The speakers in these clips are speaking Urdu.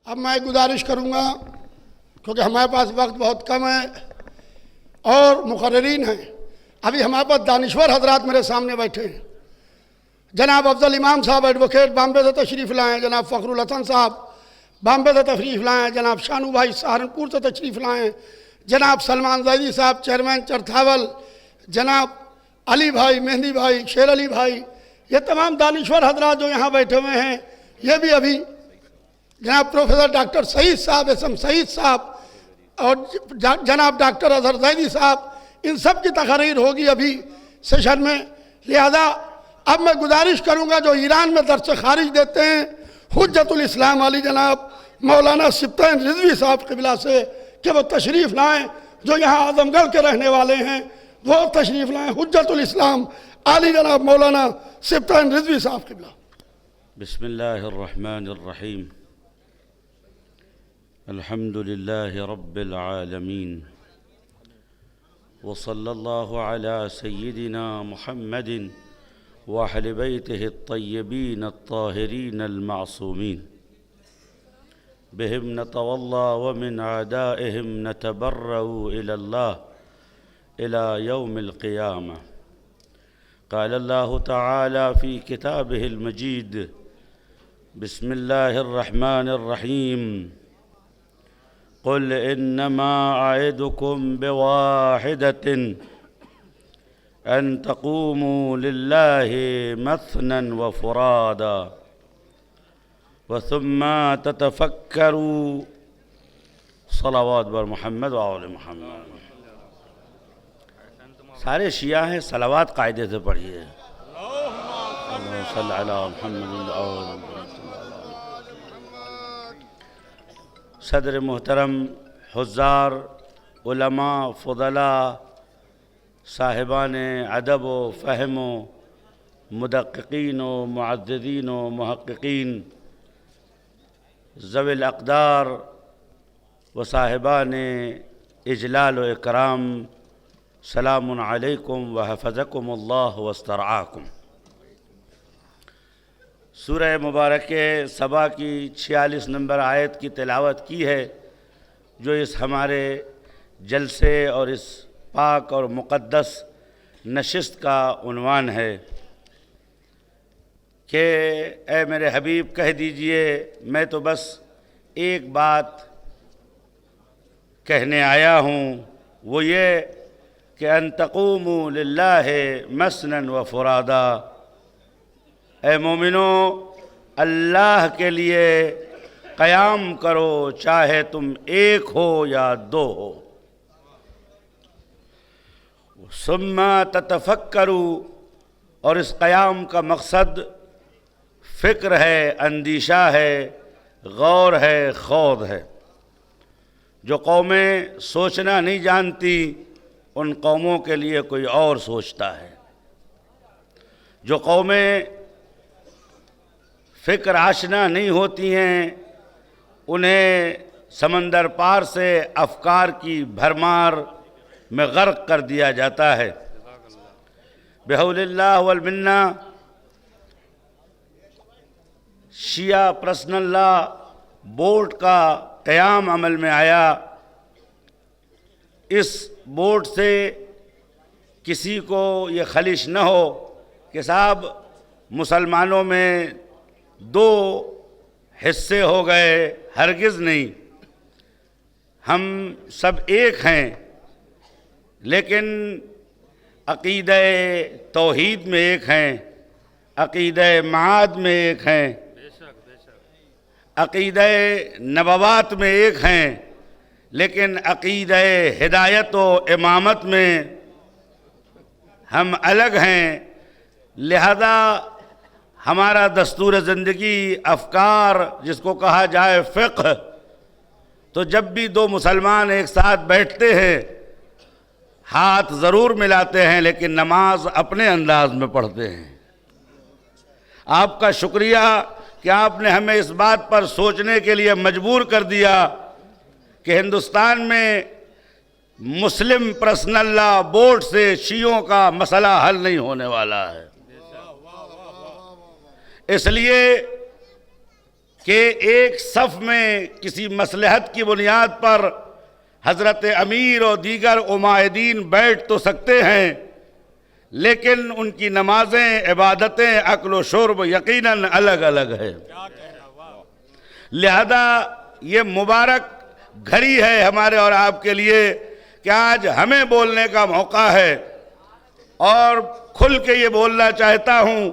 اب میں گزارش کروں گا کیونکہ ہمارے پاس وقت بہت کم ہے اور مقررین ہیں. ابھی ہمارے پاس دانشور حضرات میرے سامنے بیٹھے ہیں. جناب افضل امام صاحب ایڈوکیٹ بامبے سے تشریف لائیں. جناب فخر الحسن صاحب بامبے سے تشریف لائیں. جناب شانو بھائی سہارنپور سے تشریف لائیں. جناب سلمان زیدی صاحب چیئرمین چرتھاول. جناب علی بھائی، مہندی بھائی، شیر علی بھائی، یہ تمام دانشور حضرات جو یہاں بیٹھے ہوئے ہیں یہ بھی ابھی جناب پروفیسر ڈاکٹر سعید صاحب، اسم سعید صاحب اور جناب ڈاکٹر اظہر زیدی صاحب، ان سب کی تقاریر ہوگی ابھی سیشن میں. لہذا اب میں گزارش کروں گا جو ایران میں درس خارج دیتے ہیں حجت الاسلام علی جناب مولانا سبطین رضوی صاحب قبلہ سے کہ وہ تشریف لائیں. جو یہاں اعظم گڑھ کے رہنے والے ہیں وہ تشریف لائیں. حجت الاسلام علی جناب مولانا سبطین رضوی صاحب قبلہ. بسم اللہ الرحمن الرحیم. الحمد للہ رب العالمین وصلی اللہ علی سیدنا محمد وأهل بيته الطيبين الطاهرين المعصومين بهم نتولى ومن أعدائهم نتبرأ إلى الله إلى يوم القيامة. قال الله تعالى في كتابه المجيد بسم الله الرحمن الرحيم قل إنما أعدكم بواحدة أن تقوموا لله مثنى وفرادا وثم تتفكروا. صلوات بر محمد وآل محمد. سارے شیعہ ہیں، صلوات قاعدے سے پڑھیے. اللہم صلی علی محمد وآل محمد. صدر محترم، حضار، علماء، فضلاء، صاحبان ادب و فہم و مدققین و معددین و محققین، ذوی الاقدار و صاحبان اجلال و اکرام، سلام علیکم وحفظکم اللہ واسترعاکم. سورہ مبارکہ سبا کی 46 نمبر آیت کی تلاوت کی ہے جو اس ہمارے جلسے اور اس پاک اور مقدس نشست کا عنوان ہے کہ اے میرے حبیب کہہ دیجئے میں تو بس ایک بات کہنے آیا ہوں، وہ یہ کہ ان تقوموا للہ مثنى وفرادا. اے مومنو، اللہ کے لیے قیام کرو چاہے تم ایک ہو یا دو ہو. ثم تتفکروا، اور اس قیام کا مقصد فکر ہے، اندیشہ ہے، غور ہے، خوض ہے. جو قومیں سوچنا نہیں جانتی ان قوموں کے لیے کوئی اور سوچتا ہے. جو قومیں فکر آشنا نہیں ہوتی ہیں انہیں سمندر پار سے افکار کی بھرمار میں غرق کر دیا جاتا ہے. بحول اللہ والمنہ شیعہ پرسنل لا بورڈ کا قیام عمل میں آیا. اس بورڈ سے کسی کو یہ خلش نہ ہو کہ صاحب مسلمانوں میں دو حصے ہو گئے. ہرگز نہیں، ہم سب ایک ہیں، لیکن عقیدہ توحید میں ایک ہیں، عقیدہ معاد میں ایک ہیں، عقیدہ نبوات میں ایک ہیں، لیکن عقیدہ ہدایت و امامت میں ہم الگ ہیں. لہذا ہمارا دستور زندگی، افکار جس کو کہا جائے فقہ، تو جب بھی دو مسلمان ایک ساتھ بیٹھتے ہیں ہاتھ ضرور ملاتے ہیں لیکن نماز اپنے انداز میں پڑھتے ہیں. آپ کا شکریہ کہ آپ نے ہمیں اس بات پر سوچنے کے لیے مجبور کر دیا کہ ہندوستان میں مسلم پرسنل لا بورڈ سے شیعوں کا مسئلہ حل نہیں ہونے والا ہے. اس لیے کہ ایک صف میں کسی مصلحت کی بنیاد پر حضرت امیر اور دیگر عمائدین بیٹھ تو سکتے ہیں، لیکن ان کی نمازیں، عبادتیں، اکل و شرب یقیناً الگ الگ ہے۔ لہذا یہ مبارک گھڑی ہے ہمارے اور آپ کے لیے کہ آج ہمیں بولنے کا موقع ہے، اور کھل کے یہ بولنا چاہتا ہوں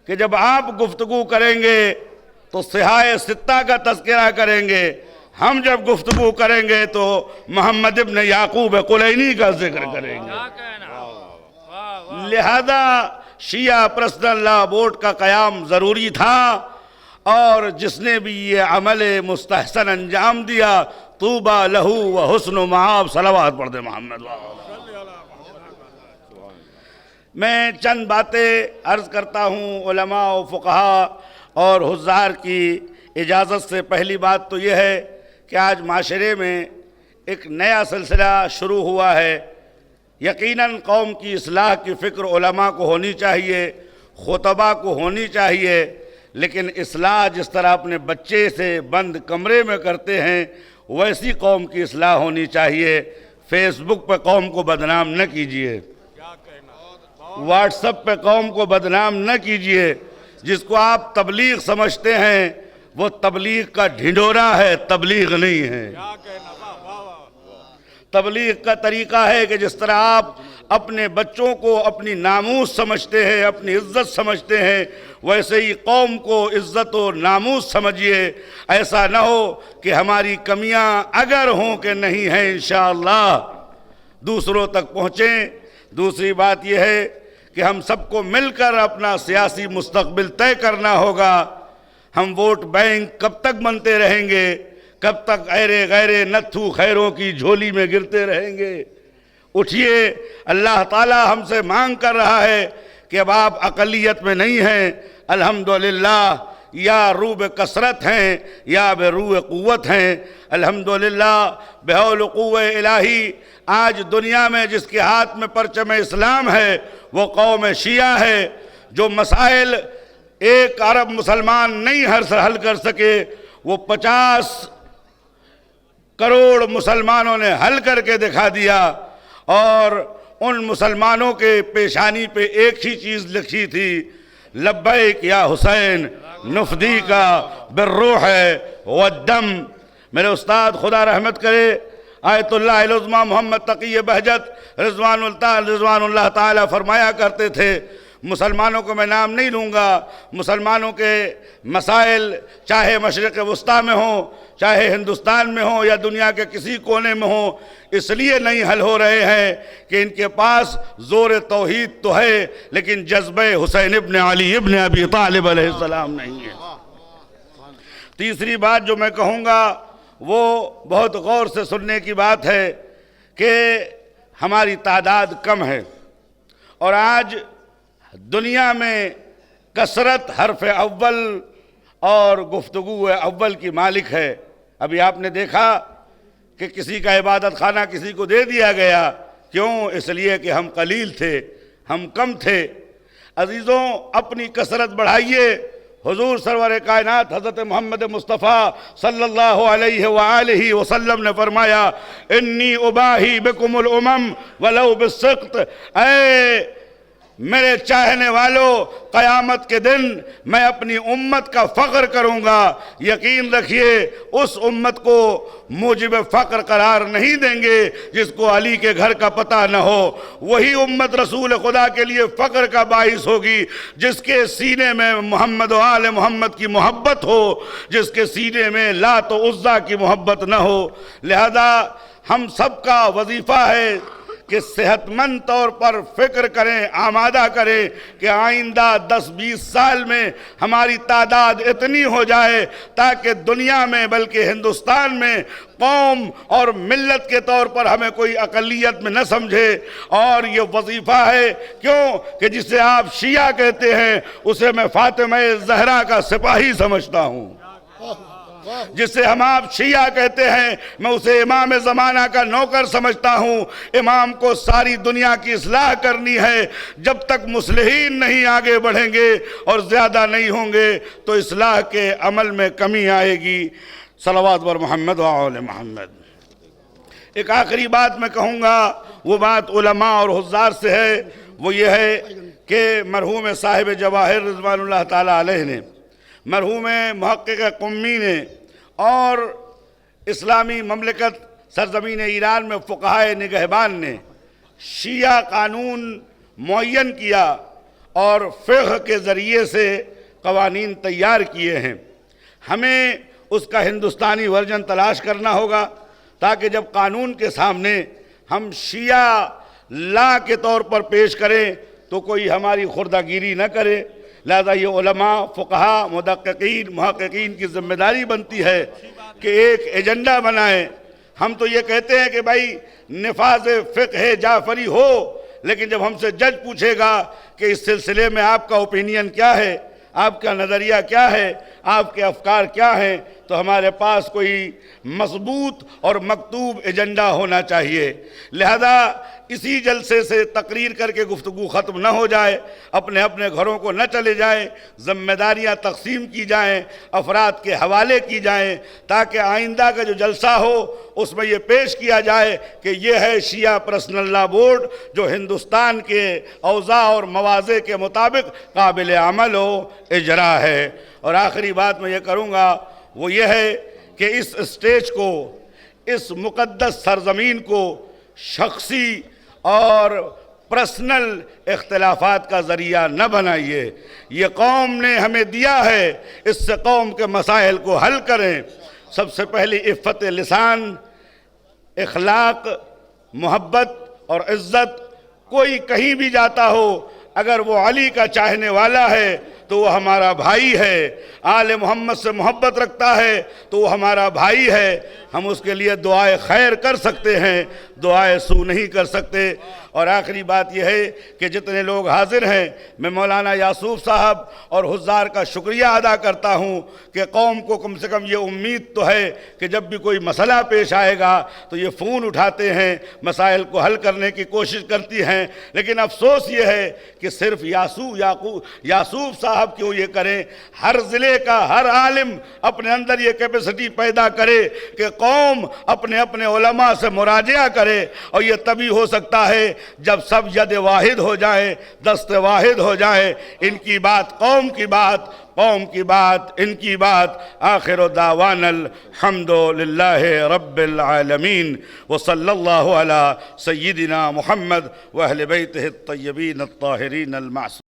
کہ جب آپ گفتگو کریں گے تو صحائے ستہ کا تذکرہ کریں گے، ہم جب گفتگو کریں گے تو محمد ابن یعقوب کلینی کا ذکر کریں گے۔ لہذا شیعہ پرسنل لا بورڈ کا قیام ضروری تھا، اور جس نے بھی یہ عمل مستحسن انجام دیا طوبیٰ لہو و حسن مآب۔ صلوات پڑھ دے محمد۔ میں چند باتیں عرض کرتا ہوں علماء و فقہاء اور حضار کی اجازت سے۔ پہلی بات تو یہ ہے کہ آج معاشرے میں ایک نیا سلسلہ شروع ہوا ہے۔ یقیناً قوم کی اصلاح کی فکر علماء کو ہونی چاہیے، خطباء کو ہونی چاہیے، لیکن اصلاح جس طرح اپنے بچے سے بند کمرے میں کرتے ہیں ویسی قوم کی اصلاح ہونی چاہیے۔ فیس بک پہ قوم کو بدنام نہ کیجیے، واٹس ایپ پہ قوم کو بدنام نہ کیجیے۔ جس کو آپ تبلیغ سمجھتے ہیں وہ تبلیغ کا ڈھنڈورا ہے، تبلیغ نہیں ہے۔ تبلیغ کا طریقہ ہے کہ جس طرح آپ اپنے بچوں کو اپنی ناموس سمجھتے ہیں، اپنی عزت سمجھتے ہیں، ویسے ہی قوم کو عزت و ناموس سمجھیے۔ ایسا نہ ہو کہ ہماری کمیاں اگر ہوں کہ نہیں ہیں انشاءاللہ دوسروں تک پہنچیں۔ دوسری بات یہ ہے کہ ہم سب کو مل کر اپنا سیاسی مستقبل طے کرنا ہوگا۔ ہم ووٹ بینک کب تک بنتے رہیں گے؟ کب تک غیرے نتھو خیروں کی جھولی میں گرتے رہیں گے؟ اٹھیے، اللہ تعالی ہم سے مانگ کر رہا ہے کہ اب آپ اقلیت میں نہیں ہیں، الحمدللہ یا روح کثرت ہیں یا بے روح قوت ہیں۔ الحمدللہ بحول قوہ الہی آج دنیا میں جس کے ہاتھ میں پرچم اسلام ہے وہ قوم شیعہ ہے۔ جو مسائل ایک عرب مسلمان نہیں حل کر سکے وہ 50 کروڑ مسلمانوں نے حل کر کے دکھا دیا، اور ان مسلمانوں کے پیشانی پہ ایک ہی چیز لکھی تھی، لبیک یا حسین نفدی کا بالروح والدم۔ میرے استاد خدا رحمت کرے آیت اللہ العظمیٰ محمد تقی بہجت رضوان اللہ تعالی فرمایا کرتے تھے، مسلمانوں کو میں نام نہیں لوں گا، مسلمانوں کے مسائل چاہے مشرق وسطیٰ میں ہوں، چاہے ہندوستان میں ہوں یا دنیا کے کسی کونے میں ہوں، اس لیے نہیں حل ہو رہے ہیں کہ ان کے پاس زور توحید تو ہے لیکن جذبہ حسین ابن علی ابن ابی طالب علیہ السلام نہیں ہے۔ تیسری بات جو میں کہوں گا وہ بہت غور سے سننے کی بات ہے کہ ہماری تعداد کم ہے، اور آج دنیا میں کثرت حرف اول اور گفتگو اول کی مالک ہے۔ ابھی آپ نے دیکھا کہ کسی کا عبادت خانہ کسی کو دے دیا گیا، کیوں؟ اس لیے کہ ہم قلیل تھے، ہم کم تھے۔ عزیزوں، اپنی کثرت بڑھائیے۔ حضور سرور کائنات حضرت محمد مصطفیٰ صلی اللہ علیہ وآلہ وسلم نے فرمایا انی اباہی بکم الامم ولو بالسقط، اے میرے چاہنے والوں، قیامت کے دن میں اپنی امت کا فخر کروں گا۔ یقین رکھیے اس امت کو موجب فخر قرار نہیں دیں گے جس کو علی کے گھر کا پتہ نہ ہو۔ وہی امت رسول خدا کے لیے فخر کا باعث ہوگی جس کے سینے میں محمد و آل محمد کی محبت ہو، جس کے سینے میں لات و عزیٰ کی محبت نہ ہو۔ لہذا ہم سب کا وظیفہ ہے کہ صحت مند طور پر فکر کریں، آمادہ کریں کہ آئندہ 10-20 سال میں ہماری تعداد اتنی ہو جائے تاکہ دنیا میں بلکہ ہندوستان میں قوم اور ملت کے طور پر ہمیں کوئی اقلیت میں نہ سمجھے۔ اور یہ وظیفہ ہے، کیوں کہ جسے آپ شیعہ کہتے ہیں اسے میں فاطمہ زہرا کا سپاہی سمجھتا ہوں۔ جسے ہم آپ شیعہ کہتے ہیں، میں اسے امام زمانہ کا نوکر سمجھتا ہوں۔ امام کو ساری دنیا کی اصلاح کرنی ہے۔ جب تک مصلحین نہیں آگے بڑھیں گے اور زیادہ نہیں ہوں گے تو اصلاح کے عمل میں کمی آئے گی۔ صلوات بر محمد و آل محمد۔ ایک آخری بات میں کہوں گا، وہ بات علماء اور حضار سے ہے، وہ یہ ہے کہ مرحوم صاحب جواہر رضوان اللہ تعالیٰ علیہ نے، مرحوم محقق قمی نے اور اسلامی مملکت سرزمین ایران میں فقہائے نگہبان نے شیعہ قانون معین کیا اور فقہ کے ذریعے سے قوانین تیار کیے ہیں۔ ہمیں اس کا ہندوستانی ورژن تلاش کرنا ہوگا تاکہ جب قانون کے سامنے ہم شیعہ لا کے طور پر پیش کریں تو کوئی ہماری خردگیری نہ کرے۔ لہذا یہ علماء، فقہاء، مدققین، محققین کی ذمہ داری بنتی ہے کہ ایک ایجنڈا بنائیں۔ ہم تو یہ کہتے ہیں کہ بھائی نفاذ فقہ جعفری ہو، لیکن جب ہم سے جج پوچھے گا کہ اس سلسلے میں آپ کا اوپینین کیا ہے، آپ کا نظریہ کیا ہے، آپ کے افکار کیا ہیں، تو ہمارے پاس کوئی مضبوط اور مکتوب ایجنڈا ہونا چاہیے۔ لہذا اسی جلسے سے تقریر کر کے گفتگو ختم نہ ہو جائے، اپنے اپنے گھروں کو نہ چلے جائیں، ذمہ داریاں تقسیم کی جائیں، افراد کے حوالے کی جائیں، تاکہ آئندہ کا جو جلسہ ہو اس میں یہ پیش کیا جائے کہ یہ ہے شیعہ پرسنل لا بورڈ جو ہندوستان کے اوضاع اور مواضع کے مطابق قابل عمل و اجرا ہے۔ اور آخری بات میں یہ کروں گا وہ یہ ہے کہ اس اسٹیج کو، اس مقدس سرزمین کو شخصی اور پرسنل اختلافات کا ذریعہ نہ بنائیے۔ یہ قوم نے ہمیں دیا ہے، اس سے قوم کے مسائل کو حل کریں۔ سب سے پہلی عفت لسان، اخلاق، محبت اور عزت۔ کوئی کہیں بھی جاتا ہو اگر وہ علی کا چاہنے والا ہے تو وہ ہمارا بھائی ہے، آل محمد سے محبت رکھتا ہے تو وہ ہمارا بھائی ہے۔ ہم اس کے لیے دعائے خیر کر سکتے ہیں، دعائے سو نہیں کر سکتے۔ اور آخری بات یہ ہے کہ جتنے لوگ حاضر ہیں، میں مولانا یاسوف صاحب اور حضار کا شکریہ ادا کرتا ہوں کہ قوم کو کم سے کم یہ امید تو ہے کہ جب بھی کوئی مسئلہ پیش آئے گا تو یہ فون اٹھاتے ہیں، مسائل کو حل کرنے کی کوشش کرتی ہیں۔ لیکن افسوس یہ ہے کہ صرف یاسوف صاحب کیوں یہ کریں، ہر ضلع کا ہر عالم اپنے اندر یہ کیپیسٹی پیدا کرے کہ قوم اپنے اپنے علماء سے مراجعہ کرے، اور یہ تبھی ہو سکتا ہے جب سب ید واحد ہو جائے، دست واحد ہو جائے۔ ان کی بات قوم کی بات، قوم کی بات ان کی بات۔ آخر دعوانا الحمد للہ رب العالمین، وصلی اللہ علی سیدنا محمد واہل بیتہ الطیبین الطاہرین المعصومین۔